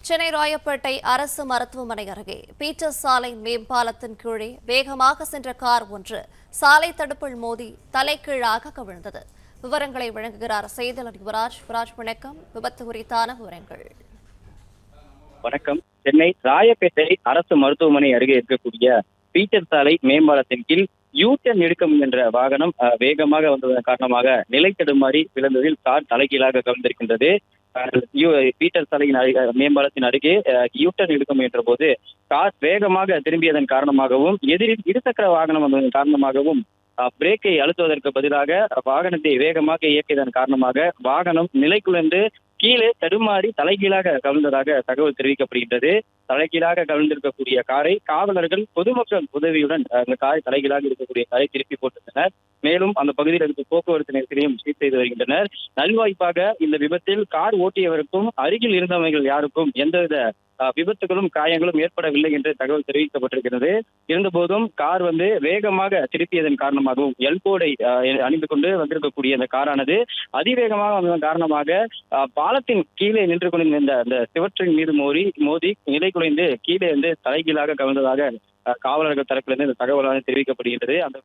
சென்னை ராயப்பேட்டை அரசு மருத்துவமனை அருகே பீட்டர் சாலை மேம்பாலத்தின் கீழே வேகமாக சென்ற கார் ஒன்று சாலை தடுப்பில் மோதி தலைகீழாக கவிழ்ந்தது. விவரங்களை வழங்குகிறார் செய்தியாளர் யுவராஜ். வணக்கம். விபத்து குறித்தான விவரங்கள். வணக்கம். சென்னை ராயப்பேட்டை அரசு மருத்துவமனை அருகே இருக்கக்கூடிய பீட்டர் சாலை மேம்பாலத்தின் கீழ் யூட்டர்ன் எடுக்க முயன்ற வாகனம் வேகமாக வந்ததன் காரணமாக நிலை தடுமாறி விழுந்ததில் கார் தலைகீழாக கவிழ்ந்திருக்கின்றது. பீட்டர் சாலையின் மேம்பாலத்தின் அருகே யூட்டர்ன் எடுக்க முயன்ற போது கார் வேகமாக திரும்பியதன் காரணமாகவும் எதிரில் இருசக்கர வாகனம் வந்ததன் காரணமாகவும் பிரேக்கை அழுத்துவதற்கு பதிலாக வாகனத்தை வேகமாக இயக்கியதன் காரணமாக வாகனம் நிலைக்குழந்து கீழே தடுமாறி தலைகீழாக கவிழ்ந்ததாக தகவல் தெரிவிக்கப்படுகின்றது. தலைகீழாக கவிழ்ந்திருக்கக்கூடிய காரை காவலர்கள் பொதுமக்கள் உதவியுடன் அந்த காரை தலைகீழாக இருக்கக்கூடிய காரை திருப்பி போட்டிருந்தனர். மேலும் அந்த பகுதியில் இருக்க போக்குவரத்து நெரிசலையும் சீர் செய்து வருகின்றனர். நல்வாய்ப்பாக இந்த விபத்தில் கார் ஓட்டியவருக்கும் அருகில் இருந்தவர்கள் யாருக்கும் எந்தவித விபத்துகளும் காயங்களும் ஏற்படவில்லை என்று தகவல் தெரிவிக்கப்பட்டிருக்கிறது. இருந்தபோதும் கார் வேகமாக திருப்பியதன் காரணமாகவும் எல்போர்டை அணிந்து கொண்டு வந்திருக்கக்கூடிய அந்த காரானது அதிவேகமாக வந்ததன் காரணமாக பாலத்தின் கீழே நின்று கொண்டிருந்த அந்த சிவற்றின் மீது மோதி நிலை குலைந்து கீழே தலைகீழாக கவிழ்ந்ததாக காவலர்கள் தரப்பிலிருந்து இந்த தகவலாக தெரிவிக்கப்படுகின்றது. அந்த